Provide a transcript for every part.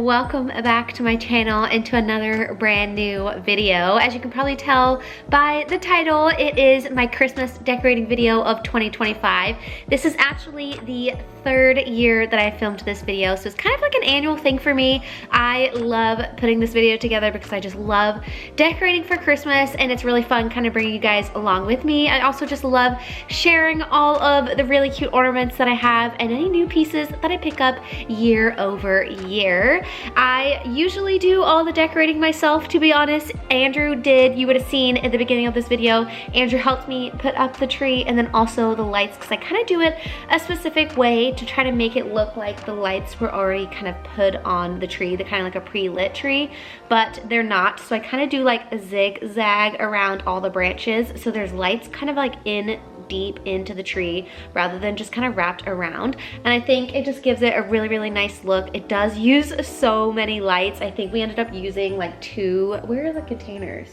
welcome back to my channel and to another brand new video. As you can probably tell by the title, it is my Christmas decorating video of 2025. This is actually the third year that I filmed this video, so it's kind of like an annual thing for me. I love putting this video together because I just love decorating for Christmas, and it's really fun kind of bringing you guys along with me. I also just love sharing all of the really cute ornaments that I have and any new pieces that I pick up year over year. I usually do all the decorating myself, to be honest. Andrew did, you would have seen at the beginning of this video, Andrew helped me put up the tree and then also the lights, because I kind of do it a specific way to try to make it look like the lights were already kind of put on the tree. They're kind of like a pre-lit tree, but they're not. So I kind of do like a zigzag around all the branches, so there's lights kind of like in deep into the tree rather than just kind of wrapped around, and I think it just gives it a really nice look. It does use so many lights. I think we ended up using like two. Where are the containers?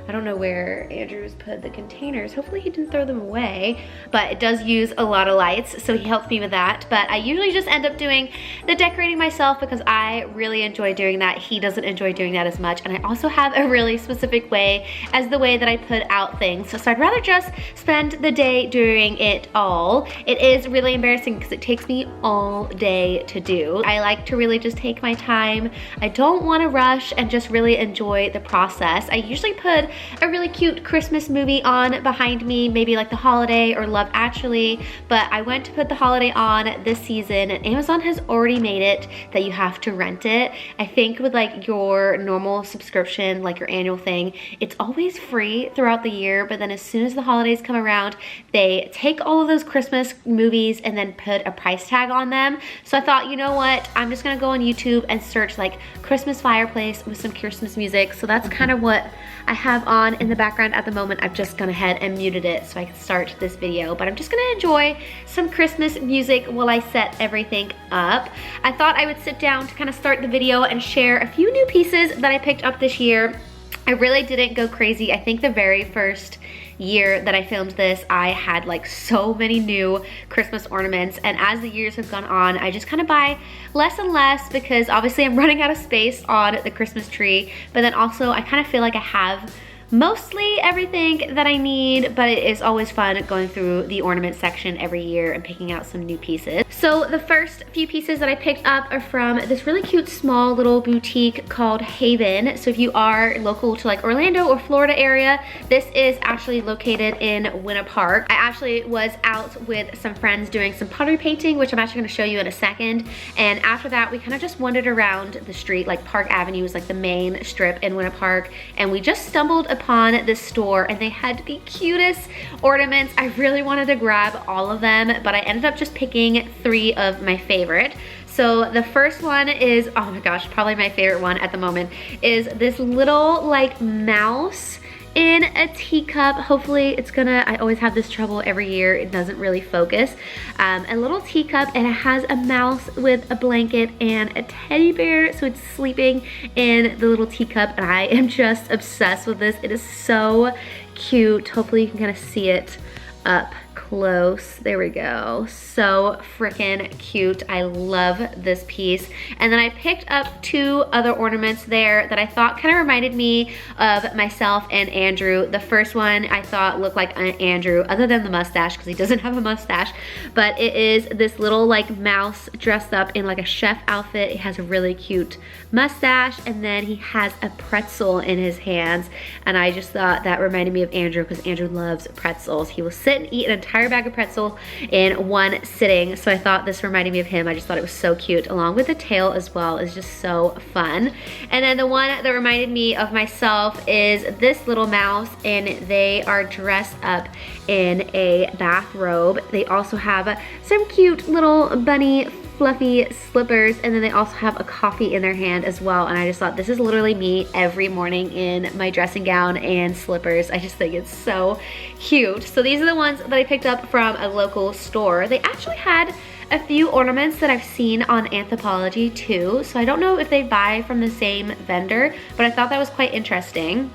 I don't know where Andrew's put the containers. Hopefully he didn't throw them away, but it does use a lot of lights, so he helped me with that. But I usually just end up doing the decorating myself because I really enjoy doing that. He doesn't enjoy doing that as much, and I also have a really specific way as the way that I put out things. So I'd rather just spend the day doing it all. It is really embarrassing because it takes me all day to do. I like to really just take my time. I don't want to rush and just really enjoy the process. I usually put a really cute Christmas movie on behind me, maybe like The Holiday or Love Actually, but I went to put The Holiday on this season, and Amazon has already made it that you have to rent it. I think with like your normal subscription, like your annual thing, it's always free throughout the year, but then as soon as the holidays come around, they take all of those Christmas movies and then put a price tag on them. So I thought, you know what, I'm just gonna go on YouTube and search like Christmas fireplace with some Christmas music. So that's kind of what I have on in the background at the moment. I've just gone ahead and muted it so I can start this video, but I'm just gonna enjoy some Christmas music while I set everything up. I thought I would sit down to kind of start the video and share a few new pieces that I picked up this year. I really didn't go crazy. I think the very first year that I filmed this, I had like so many new Christmas ornaments, and as the years have gone on, I just kind of buy less and less because obviously I'm running out of space on the Christmas tree, but then also I kind of feel like I have mostly everything that I need, but it is always fun going through the ornament section every year and picking out some new pieces. So the first few pieces that I picked up are from this really cute small little boutique called Haven. So if you are local to like Orlando or Florida area, this is actually located in Winter Park. I actually was out with some friends doing some pottery painting, which I'm actually gonna show you in a second. And after that, we kind of just wandered around the street. Like Park Avenue is like the main strip in Winter Park, and we just stumbled upon this store, and they had the cutest ornaments. I really wanted to grab all of them, but I ended up just picking 3 of my favorite. So the first one is, oh my gosh, probably my favorite one at the moment, is this little like mouse in a teacup. Hopefully it's gonna, I always have this trouble every year, it doesn't really focus. A little teacup, and it has a mouse with a blanket and a teddy bear, so it's sleeping in the little teacup, and I am just obsessed with this. It is so cute. Hopefully you can kind of see it up close. There we go. So freaking cute. I love this piece. And then I picked up 2 other ornaments there that I thought kind of reminded me of myself and Andrew. The first one I thought looked like Andrew, other than the mustache, because he doesn't have a mustache, but it is this little like mouse dressed up in like a chef outfit. It has a really cute mustache, and then he has a pretzel in his hands, and I just thought that reminded me of Andrew because Andrew loves pretzels. He will sit and eat an entire bag of pretzel in one sitting, so I thought this reminded me of him. I just thought it was so cute, along with the tail as well. It's just so fun. And then the one that reminded me of myself is this little mouse, and they are dressed up in a bathrobe. They also have some cute little bunny fluffy slippers, and then they also have a coffee in their hand as well, and I just thought this is literally me every morning in my dressing gown and slippers. I just think it's so cute. So these are the ones that I picked up from a local store. They actually had a few ornaments that I've seen on Anthropologie too, so I don't know if they buy from the same vendor, but I thought that was quite interesting.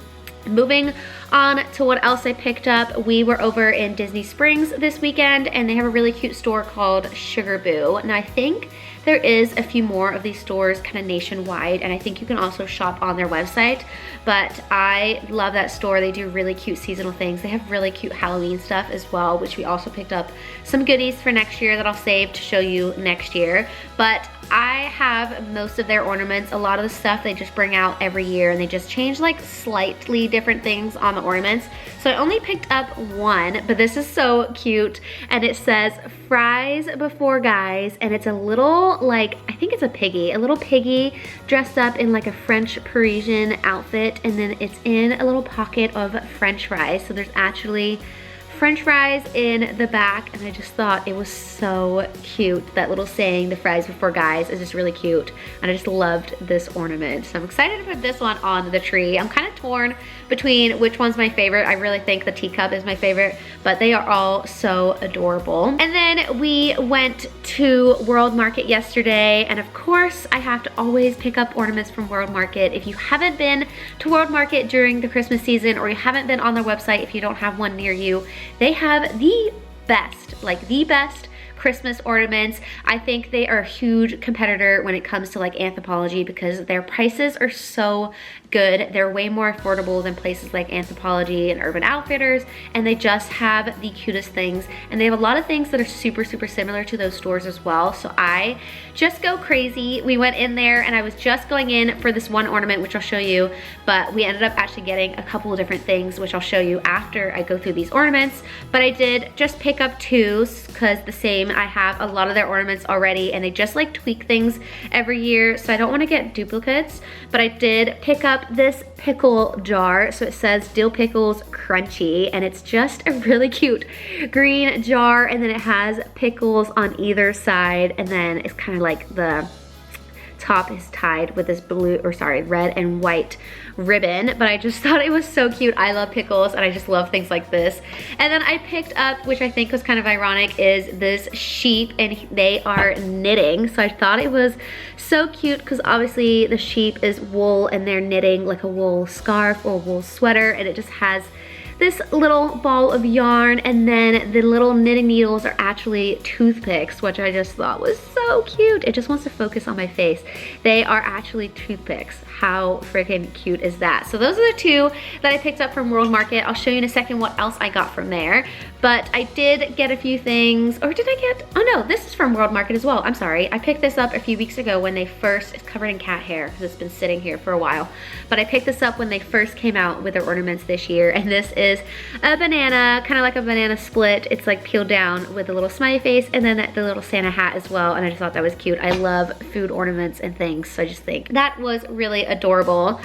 Moving on to what else I picked up, we were over in Disney Springs this weekend, and they have a really cute store called Sugar Boo. Now I think there is a few more of these stores kind of nationwide, and I think you can also shop on their website, but I love that store. They do really cute seasonal things. They have really cute Halloween stuff as well, which we also picked up some goodies for next year that I'll save to show you next year. But I have most of their ornaments. A lot of the stuff they just bring out every year, and they just change like slightly different things on the ornaments. So I only picked up one, but this is so cute, and it says fries before guys, and it's a little, like, I think it's a little piggy dressed up in like a French Parisian outfit, and then it's in a little pocket of French fries. So there's actually French fries in the back, and I just thought it was so cute. That little saying, the fries before guys, is just really cute, and I just loved this ornament. So I'm excited to put this one on the tree. I'm kind of torn between which one's my favorite. I really think the teacup is my favorite, but they are all so adorable. And then we went to World Market yesterday, and of course I have to always pick up ornaments from World Market. If you haven't been to World Market during the Christmas season, or you haven't been on their website, if you don't have one near you, they have the best, like the best Christmas ornaments. I think they are a huge competitor when it comes to like Anthropologie, because their prices are so good. They're way more affordable than places like Anthropologie and Urban Outfitters, and they just have the cutest things, and they have a lot of things that are super similar to those stores as well. So I just go crazy. We went in there, and I was just going in for this one ornament, which I'll show you, but we ended up actually getting a couple of different things, which I'll show you after I go through these ornaments. But I did just pick up two, because the same, I have a lot of their ornaments already, and they just like tweak things every year, so I don't want to get duplicates. But I did pick up this pickle jar. So it says dill pickles crunchy, and it's just a really cute green jar, and then it has pickles on either side, and then it's kind of like the top is tied with this red and white ribbon. But I just thought it was so cute. I love pickles, and I just love things like this. And then I picked up, which I think was kind of ironic, is this sheep, and they are knitting. So I thought it was so cute, because obviously the sheep is wool, and they're knitting like a wool scarf or wool sweater, and it just has this little ball of yarn, and then the little knitting needles are actually toothpicks, which I just thought was so cute. It just wants to focus on my face. They are actually toothpicks. How freaking cute is that? So those are the two that I picked up from World Market. I'll show you in a second what else I got from there. But I did get a few things, or did I get, oh no, this is from World Market as well. I'm sorry. I picked this up a few weeks ago when they first, it's covered in cat hair because it's been sitting here for a while. But I picked this up when they first came out with their ornaments this year, and this is a banana, kind of like a banana split. It's like peeled down with a little smiley face, and then the little Santa hat as well, and I just thought that was cute. I love food ornaments and things, so I just think that was really adorable.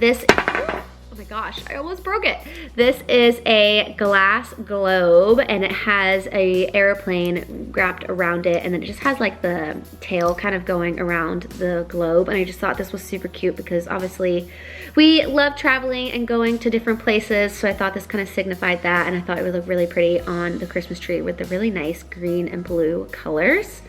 This, oh my gosh, I almost broke it. This is a glass globe, and it has a airplane wrapped around it, and then it just has like the tail kind of going around the globe, and I just thought this was super cute because obviously we love traveling and going to different places, so I thought this kind of signified that, and I thought it would look really pretty on the Christmas tree with the really nice green and blue colors.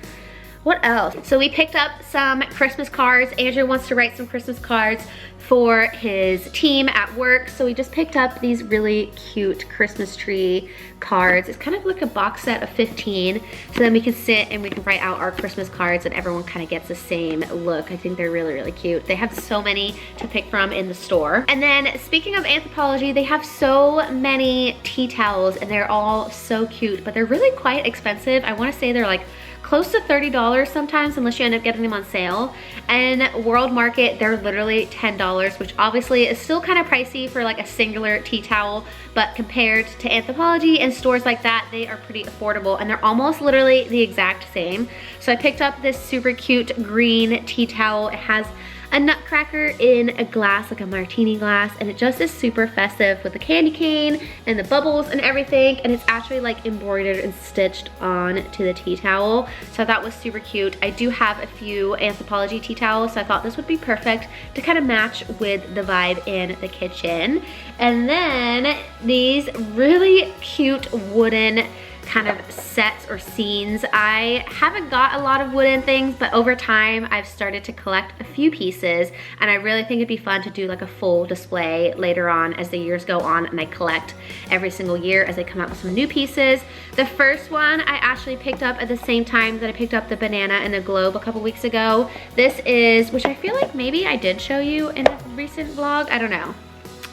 What else? So we picked up some Christmas cards. Andrew wants to write some Christmas cards for his team at work. So we just picked up these really cute Christmas tree cards. It's kind of like a box set of 15. So then we can sit and we can write out our Christmas cards, and everyone kind of gets the same look. I think they're really cute. They have so many to pick from in the store. And then speaking of Anthropologie, they have so many tea towels, and they're all so cute, but they're really quite expensive. I want to say they're like close to $30 sometimes, unless you end up getting them on sale. And World Market, they're literally $10, which obviously is still kind of pricey for like a singular tea towel, but compared to Anthropologie and stores like that, they are pretty affordable, and they're almost literally the exact same. So I picked up this super cute green tea towel. It has a nutcracker in a glass, like a martini glass, and it just is super festive with the candy cane and the bubbles and everything, and it's actually like embroidered and stitched on to the tea towel. So that was super cute. I do have a few Anthropologie tea towels, so I thought this would be perfect to kind of match with the vibe in the kitchen. And then these really cute wooden kind of sets or scenes. I haven't got a lot of wooden things, but over time I've started to collect a few pieces, and I really think it'd be fun to do like a full display later on as the years go on and I collect every single year as they come out with some new pieces. The first one I actually picked up at the same time that I picked up the banana and the globe a couple weeks ago. This is, which I feel like maybe I did show you in a recent vlog, I don't know.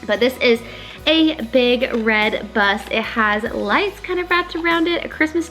But this is a big red bus. It has lights kind of wrapped around it, a Christmas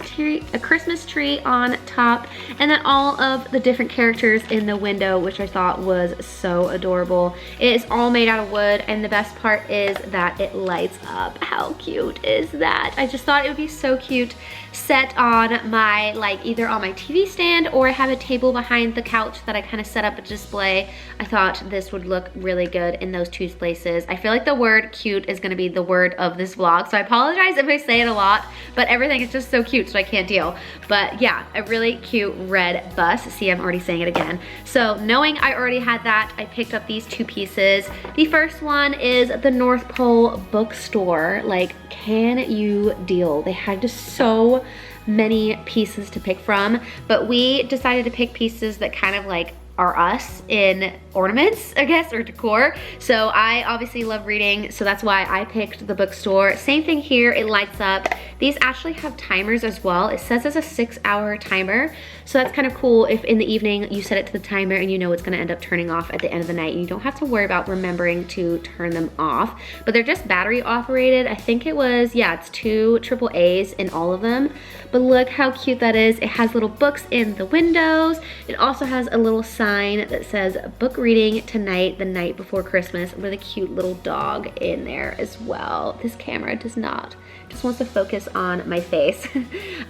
tree on top, and then all of the different characters in the window, which I thought was so adorable. It is all made out of wood, and the best part is that it lights up. How cute is that? I just thought it would be so cute set on my, like, either on my TV stand, or I have a table behind the couch that I kind of set up a display. I thought this would look really good in those two places. I feel like the word cute is gonna be the word of this vlog, so I apologize if I say it a lot, but everything is just so cute, so I can't deal. But yeah, a really cute red bus. See, I'm already saying it again. So knowing I already had that, I picked up these two pieces. The first one is the North Pole bookstore. Like, can you deal? They had just so many pieces to pick from, but we decided to pick pieces that kind of like are us in ornaments, I guess, or decor. So I obviously love reading, so that's why I picked the bookstore. Same thing here, it lights up. These actually have timers as well. It says it's a 6-hour timer, so that's kind of cool if in the evening you set it to the timer and you know it's gonna end up turning off at the end of the night, and you don't have to worry about remembering to turn them off. But they're just battery operated. I think it was, yeah, it's 2 AAAs in all of them. But look how cute that is. It has little books in the windows. It also has a little sign that says book reading tonight, the night before Christmas, with a cute little dog in there as well. This camera does not, just wants to focus on my face.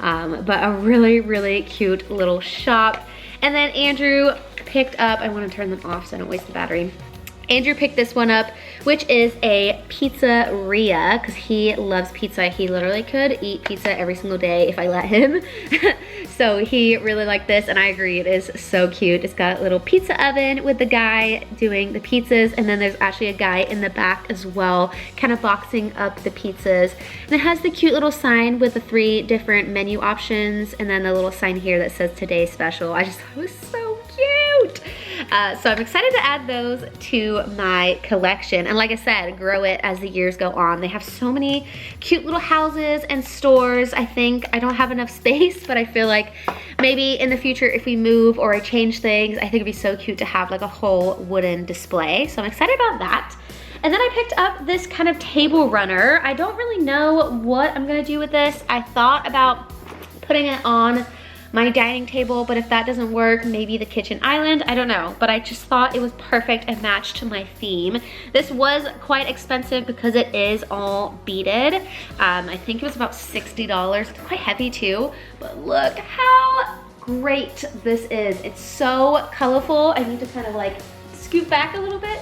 But a really, really cute little shop. And then Andrew picked up, I want to turn them off so I don't waste the battery. Andrew picked this one up, which is a pizzeria, because he loves pizza. He literally could eat pizza every single day if I let him. So he really liked this, and I agree, it is so cute. It's got a little pizza oven with the guy doing the pizzas, and then there's actually a guy in the back as well, kind of boxing up the pizzas. And it has the cute little sign with the 3 different menu options, and then the little sign here that says today's special. I just thought it was so cute. So I'm excited to add those to my collection, and like I said, grow it as the years go on. They have so many cute little houses and stores. I think I don't have enough space, but I feel like maybe in the future if we move or I change things, I think it'd be so cute to have like a whole wooden display. So I'm excited about that. And then I picked up this kind of table runner. I don't really know what I'm gonna do with this. I thought about putting it on my dining table, but if that doesn't work, maybe the kitchen island, I don't know. But I just thought it was perfect and matched to my theme. This was quite expensive because it is all beaded. I think it was about $60. It's quite heavy too, but look how great this is. It's so colorful. I need to kind of like scoot back a little bit.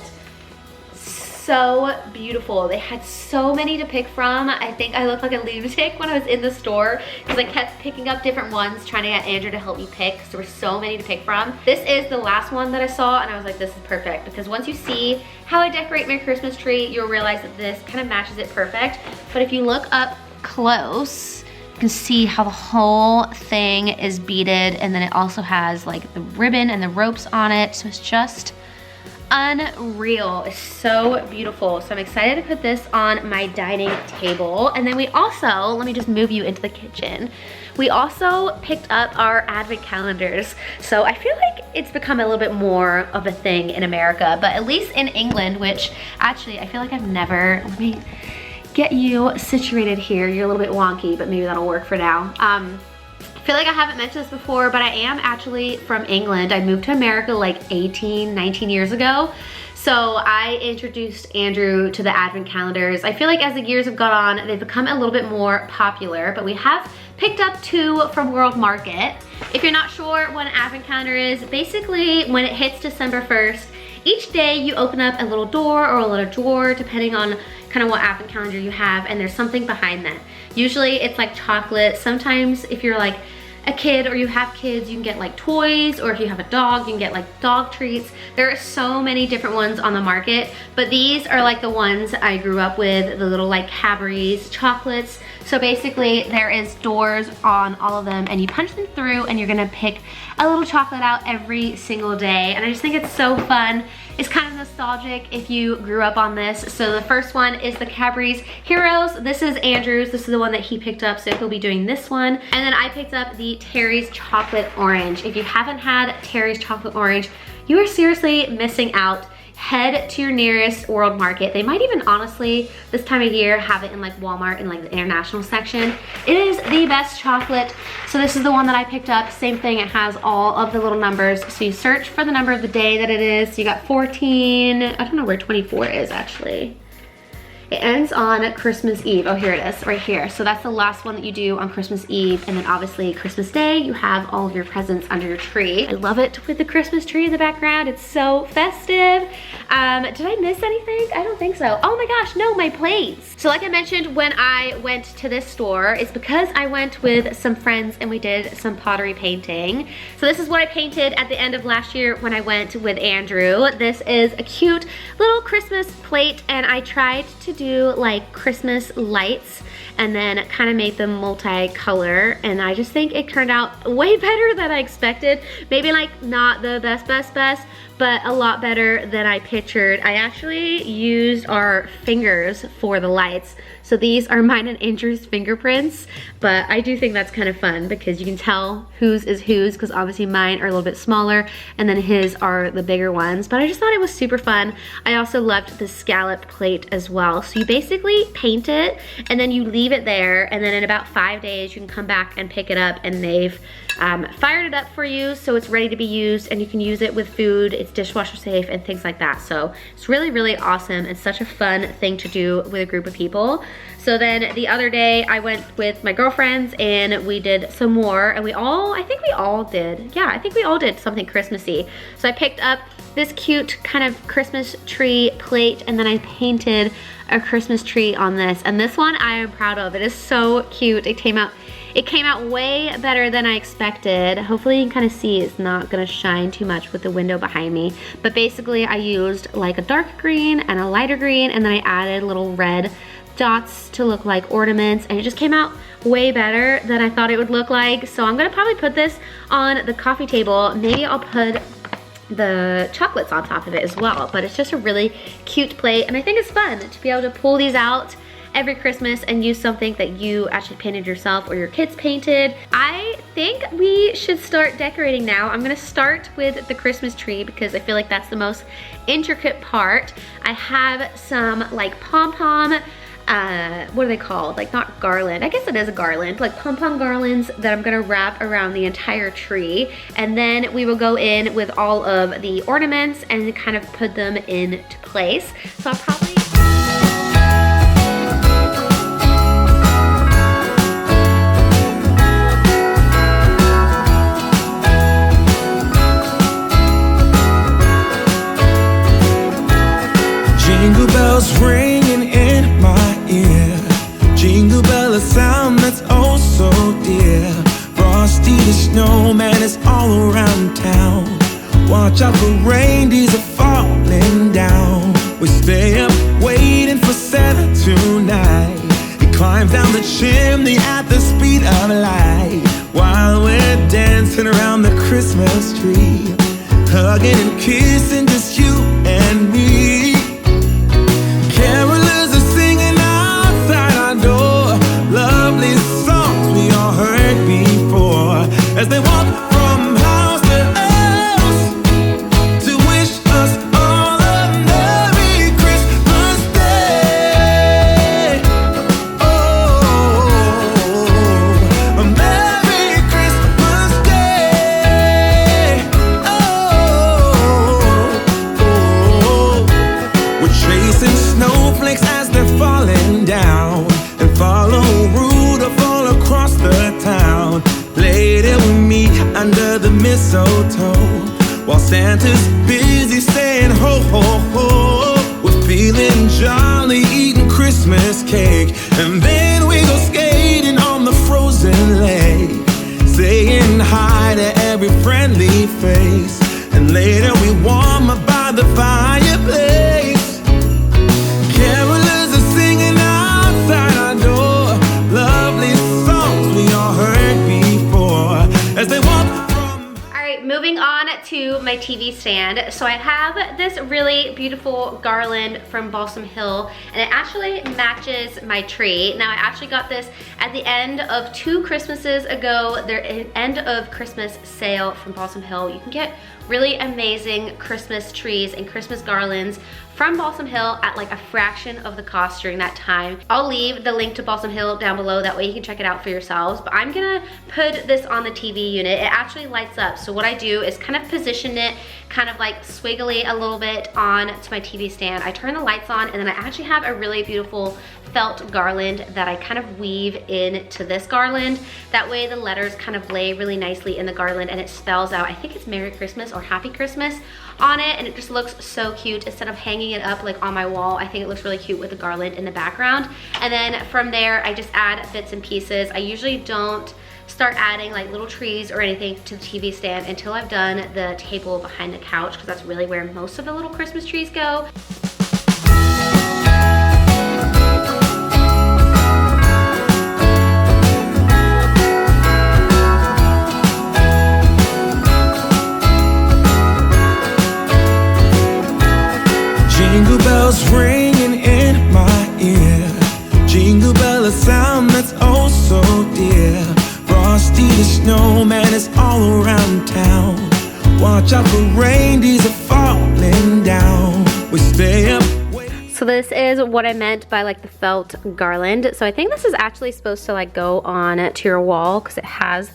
So beautiful. They had so many to pick from. I think I looked like a lunatic when I was in the store because I kept picking up different ones, trying to get Andrew to help me pick, because there were so many to pick from. This is the last one that I saw, and I was like, this is perfect, because once you see how I decorate my Christmas tree, you'll realize that this kind of matches it perfect. But if you look up close, you can see how the whole thing is beaded, and then it also has like the ribbon and the ropes on it, so it's just unreal. It's so beautiful. So I'm excited to put this on my dining table. And then we also, let me just move you into the kitchen. We also picked up our advent calendars. So I feel like it's become a little bit more of a thing in America, but at least in England, which actually I feel like I've never, let me get you situated here. You're a little bit wonky, but maybe that'll work for now. I feel like I haven't mentioned this before, but I am actually from England. I moved to America like 18, 19 years ago. So I introduced Andrew to the advent calendars. I feel like as the years have gone on, they've become a little bit more popular, but we have picked up 2 from World Market. If you're not sure what an advent calendar is, basically when it hits December 1st, each day you open up a little door or a little drawer, depending on kind of what advent calendar you have, and there's something behind that. Usually it's like chocolate. Sometimes if you're like a kid or you have kids, you can get like toys, or if you have a dog, you can get like dog treats. There are so many different ones on the market, but these are like the ones I grew up with, the little like Cadbury's chocolates. So basically there is doors on all of them and you punch them through and you're gonna pick a little chocolate out every single day. And I just think it's so fun. It's kind of nostalgic if you grew up on this. So the first one is the Cadbury's Heroes. This is Andrew's. This is the one that he picked up, so he'll be doing this one. And then I picked up the Terry's Chocolate Orange. If you haven't had Terry's Chocolate Orange, you are seriously missing out. Head to your nearest World Market. They might even honestly, this time of year, have it in like Walmart in like the international section. It is the best chocolate. So this is the one that I picked up. Same thing, it has all of the little numbers. So you search for the number of the day that it is. So you got 14, I don't know where 24 is actually. It ends on Christmas Eve. Oh, here it is, right here. So that's the last one that you do on Christmas Eve. And then obviously Christmas Day, you have all of your presents under your tree. I love it with the Christmas tree in the background. It's so festive. Did I miss anything? I don't think so. Oh my gosh, no, my plates. So like I mentioned, when I went to this store, it's because I went with some friends and we did some pottery painting. So this is what I painted at the end of last year when I went with Andrew. This is a cute little Christmas plate and I tried to do like Christmas lights and then kind of made them multi-color, and I just think it turned out way better than I expected. Maybe like not the best, but a lot better than I pictured. I actually used our fingers for the lights. So these are mine and Andrew's fingerprints, but I do think that's kind of fun because you can tell whose is whose, because obviously mine are a little bit smaller and then his are the bigger ones, but I just thought it was super fun. I also loved the scallop plate as well. So you basically paint it and then you leave it there, and then in about 5 days you can come back and pick it up and they've fired it up for you so it's ready to be used and you can use it with food. It's dishwasher safe and things like that. So it's really, really awesome. It's such a fun thing to do with a group of people. So then the other day I went with my girlfriends and we did some more, and I think we all did something Christmassy. So I picked up this cute kind of Christmas tree plate and then I painted a Christmas tree on this. And this one I am proud of. It is so cute. It came out way better than I expected. Hopefully you can kind of see it's not gonna shine too much with the window behind me. But basically I used like a dark green and a lighter green, and then I added little red dots to look like ornaments, and it just came out way better than I thought it would look like. So I'm gonna probably put this on the coffee table. Maybe I'll put the chocolates on top of it as well, but it's just a really cute plate, and I think it's fun to be able to pull these out every Christmas and use something that you actually painted yourself or your kids painted. I think we should start decorating now. I'm gonna start with the Christmas tree because I feel like that's the most intricate part. I have some like pom-pom, what are they called? Like not garland, I guess it is a garland, like pom-pom garlands that I'm gonna wrap around the entire tree. And then we will go in with all of the ornaments and kind of put them into place. So I'll probably jingle bells ringing in my ear. Jingle bell, a sound that's oh so dear. Frosty the snowman is all around town. Watch out for reindeers are falling down. We stay up waiting for Santa tonight. He climbs down the chimney at the speed of light, while we're dancing around the Christmas tree, hugging and kissing just you and me. Carolers are singing outside our door, lovely songs we all heard before, as they walk from house to house to wish us all a Merry Christmas Day. Oh, a Merry Christmas Day. Oh, we're chasing snowflakes as they're falling down, and follow Rudolph all across the town. Later we meet under the mistletoe, while Santa's busy saying ho ho ho. We're feeling jolly, eating Christmas cake, and then we go skating on the frozen lake, saying hi to every friendly face, and later we warm up by the fireplace. Carolers are singing outside our door, love right, moving on to my TV stand. So I have this really beautiful garland from Balsam Hill, and it actually matches my tree. Now I actually got this at the end of 2 Christmases ago. Their end of Christmas sale from Balsam Hill. You can get really amazing Christmas trees and Christmas garlands from Balsam Hill at like a fraction of the cost during that time. I'll leave the link to Balsam Hill down below, that way you can check it out for yourselves. But I'm gonna put this on the TV unit. It actually lights up. So what I do is kind of position it kind of like swiggly a little bit on to my TV stand. I turn the lights on, and then I actually have a really beautiful felt garland that I kind of weave into this garland. That way the letters kind of lay really nicely in the garland, and it spells out, I think it's Merry Christmas or Happy Christmas on it, and it just looks so cute. Instead of hanging it up like on my wall, I think it looks really cute with the garland in the background. And then from there, I just add bits and pieces. I usually don't start adding like little trees or anything to the TV stand until I've done the table behind the couch, because that's really where most of the little Christmas trees go. Jingle bells ringing in my ear. Jingle bell, a sound that's oh so dear. Frosty the snowman is all around town. Watch out for reindeers are falling down. We stay up. So this is what I meant by like the felt garland. So I think this is actually supposed to like go on to your wall, because it has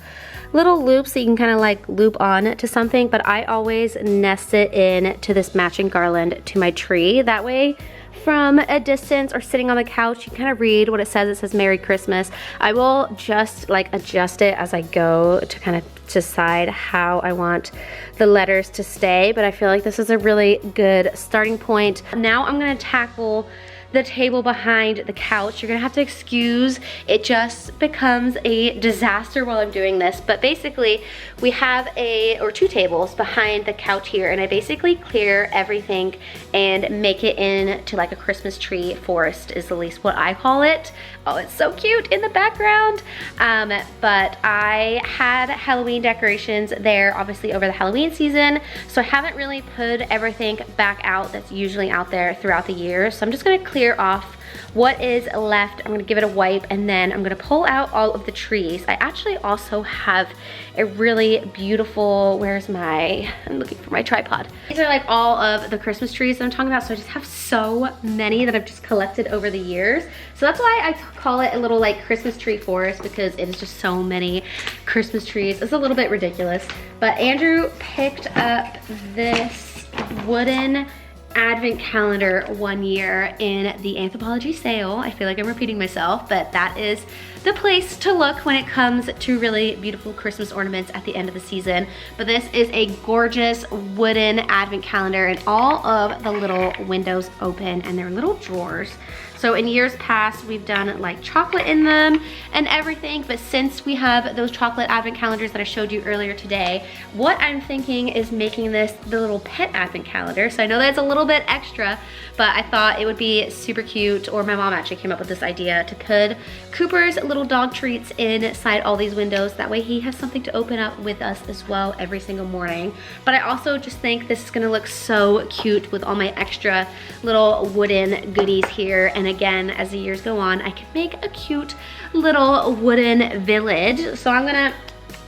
little loops that you can kind of like loop on to something, but I always nest it in to this matching garland to my tree. That way from a distance or sitting on the couch, you kind of read what it says. It says Merry Christmas. I will just like adjust it as I go to kind of decide how I want the letters to stay, but I feel like this is a really good starting point. Now I'm gonna tackle the table behind the couch. You're gonna have to excuse, it just becomes a disaster while I'm doing this. But basically, we have two tables behind the couch here, and I basically clear everything and make it into like a Christmas tree forest, is at least what I call it. Oh, it's so cute in the background. But I had Halloween decorations there, obviously over the Halloween season, so I haven't really put everything back out that's usually out there throughout the year. So I'm just gonna clear off what is left. I'm gonna give it a wipe, and then I'm gonna pull out all of the trees. I actually also have a really beautiful, I'm looking for my tripod. These are like all of the Christmas trees that I'm talking about. So I just have so many that I've just collected over the years. So that's why I call it a little like Christmas tree forest, because it is just so many Christmas trees. It's a little bit ridiculous. But Andrew picked up this wooden advent calendar one year in the Anthropologie sale. I feel like I'm repeating myself, but that is the place to look when it comes to really beautiful Christmas ornaments at the end of the season. But this is a gorgeous wooden advent calendar, and all of the little windows open, and they're little drawers. So in years past, we've done like chocolate in them and everything, but since we have those chocolate advent calendars that I showed you earlier today, what I'm thinking is making this the little pet advent calendar. So I know that's a little bit extra, but I thought it would be super cute, or my mom actually came up with this idea, to put Cooper's little dog treats inside all these windows. That way he has something to open up with us as well every single morning. But I also just think this is gonna look so cute with all my extra little wooden goodies here. And again, as the years go on, I can make a cute little wooden village. So I'm gonna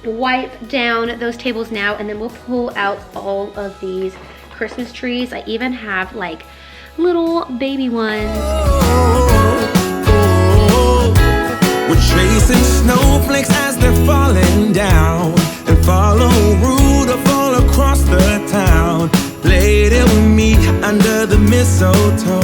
wipe down those tables now, and then we'll pull out all of these Christmas trees. I even have like little baby ones. We're chasing snowflakes as they're falling down, and follow Rudolph all across the town. Later we meet under the mistletoe,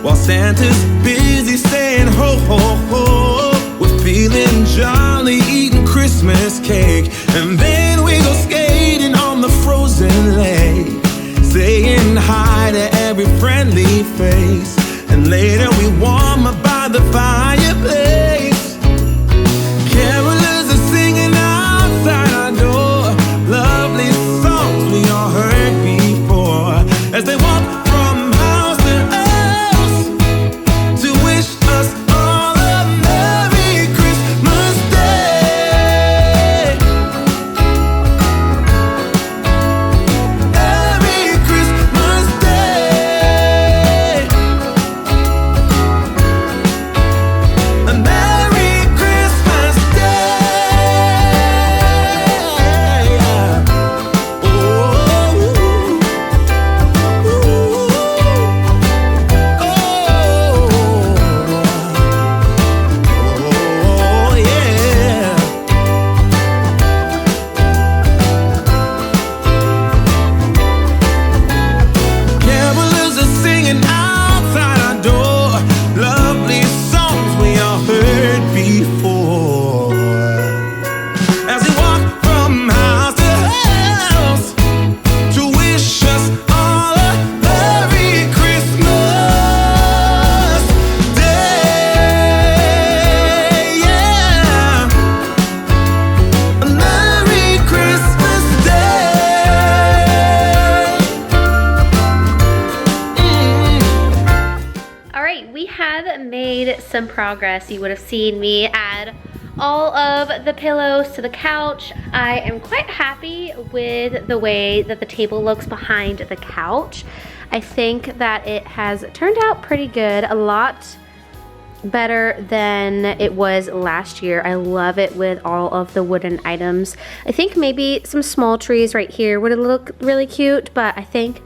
while Santa's busy saying ho ho ho. We're feeling jolly, eating Christmas cake, and then we go skating on the frozen lake, saying hi to every friendly face. And later we warm up by the fireplace. Carolers are singing outside our door, lovely songs we all heard before, as they walk from house to house to wish us all a Merry Christmas Day. some progress, you would have seen me add all of the pillows to the couch. I am quite happy with the way that the table looks behind the couch. I think that it has turned out pretty good, a lot better than it was last year. I love it with all of the wooden items. I think maybe some small trees right here would look really cute, but I think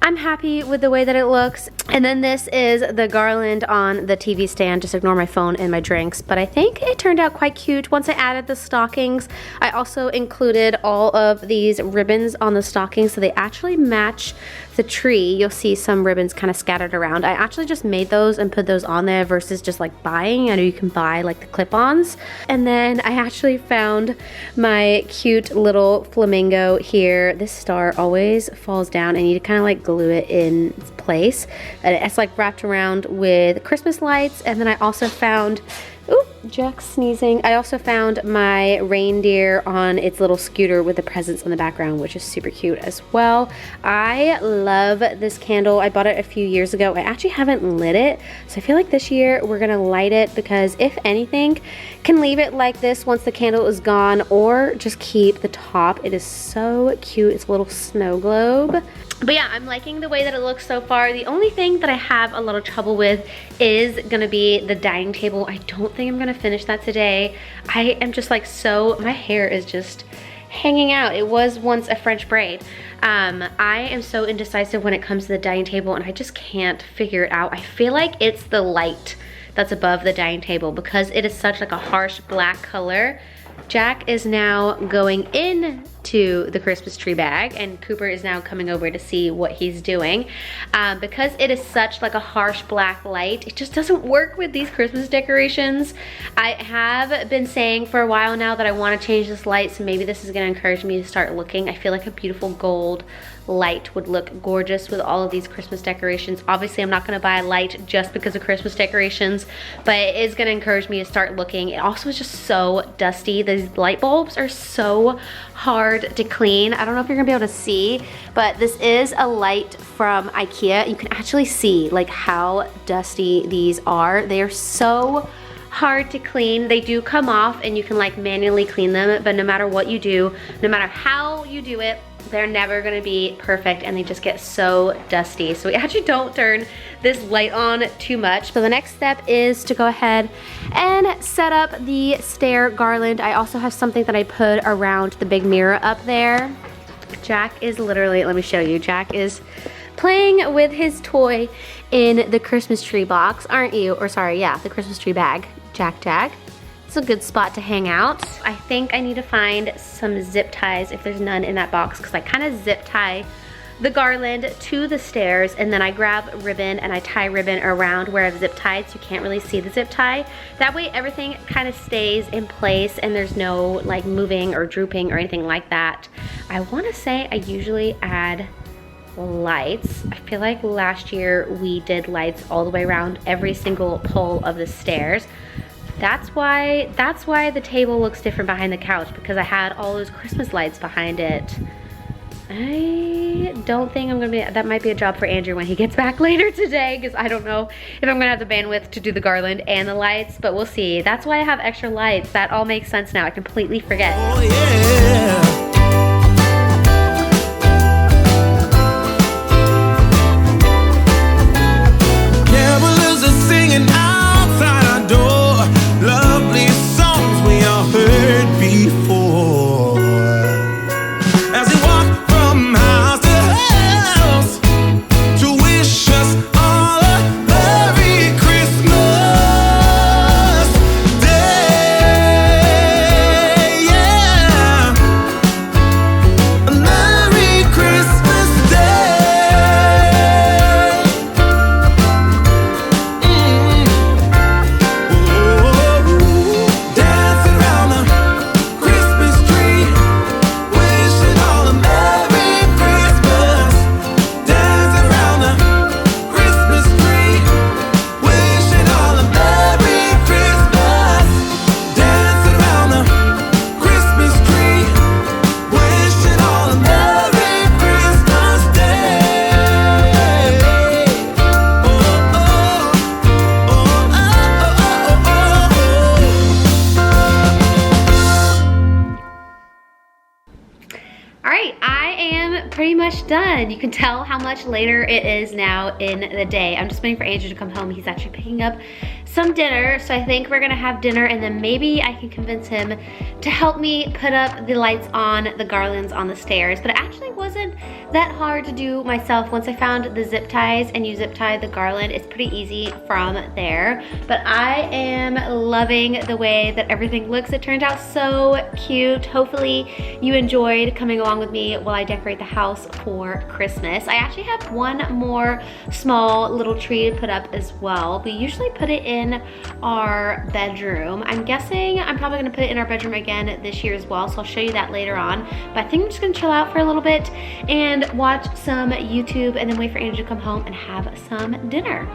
I'm happy with the way that it looks. And then this is the garland on the TV stand. Just ignore my phone and my drinks, but I think it turned out quite cute. Once I added the stockings, I also included all of these ribbons on the stockings so they actually match the tree. You'll see some ribbons kind of scattered around. I actually just made those and put those on there versus just like buying. I know you can buy like the clip-ons. And then I actually found my cute little flamingo here. This star always falls down. I need to kind of like glue it in place. And it's like wrapped around with Christmas lights. And then I also found, ooh, Jack's sneezing. I also found my reindeer on its little scooter with the presents in the background, which is super cute as well. I love this candle. I bought it a few years ago. I actually haven't lit it, so I feel like this year we're gonna light it because if anything, can leave it like this once the candle is gone or just keep the top. It is so cute. It's a little snow globe. But yeah, I'm liking the way that it looks so far. The only thing that I have a little trouble with is gonna be the dining table. I don't think I'm gonna finish that today. I am just like my hair is just hanging out. It was once a French braid. I am so indecisive when it comes to the dining table and I just can't figure it out. I feel like it's the light that's above the dining table because it is such like a harsh black color. Jack is now going into the Christmas tree bag and Cooper is now coming over to see what he's doing. Because it is such like a harsh black light, it just doesn't work with these Christmas decorations. I have been saying for a while now that I want to change this light, so maybe this is going to encourage me to start looking. I feel like a beautiful gold light would look gorgeous with all of these Christmas decorations. Obviously, I'm not going to buy a light just because of Christmas decorations, but it is going to encourage me to start looking. It also is just so dusty. These light bulbs are so hard to clean. I don't know if you're going to be able to see, but this is a light from IKEA. You can actually see like how dusty these are. They are so hard to clean. They do come off and you can like manually clean them, but no matter what you do, no matter how you do it, they're never gonna be perfect and they just get so dusty. So we actually don't turn this light on too much. So the next step is to go ahead and set up the stair garland. I also have something that I put around the big mirror up there. Jack is literally, let me show you, Jack is playing with his toy in the Christmas tree box, aren't you? Or sorry, yeah, the Christmas tree bag. Jack. It's a good spot to hang out. I think I need to find some zip ties if there's none in that box because I kind of zip tie the garland to the stairs and then I grab ribbon and I tie ribbon around where I've zip tied so you can't really see the zip tie. That way everything kind of stays in place and there's no like moving or drooping or anything like that. I want to say I usually add lights. I feel like last year we did lights all the way around every single pole of the stairs. That's why the table looks different behind the couch because I had all those Christmas lights behind it. I don't think I'm gonna be, that might be a job for Andrew when he gets back later today because I don't know if I'm gonna have the bandwidth to do the garland and the lights, but we'll see. That's why I have extra lights. That all makes sense now. I completely forget. Oh, yeah. Carolers are singing outside our door. Lovely songs we all heard before. As we walk from house to house to wish us all a Merry Christmas Day. Yeah. All right, I am pretty much done. You can tell how much later it is now in the day. I'm just waiting for Andrew to come home. He's actually picking up some dinner, so I think we're gonna have dinner and then maybe I can convince him to help me put up the lights on the garlands on the stairs. But it actually wasn't that hard to do myself. Once I found the zip ties and you zip tie the garland, it's pretty easy from there. But I am loving the way that everything looks. It turned out so cute. Hopefully you enjoyed coming along with me while I decorate the house for Christmas. I actually have one more small little tree to put up as well. We usually put it in our bedroom. I'm guessing I'm probably gonna put it in our bedroom again this year as well, so I'll show you that later on. But I think I'm just gonna chill out for a little bit and watch some YouTube and then wait for Andrew to come home and have some dinner.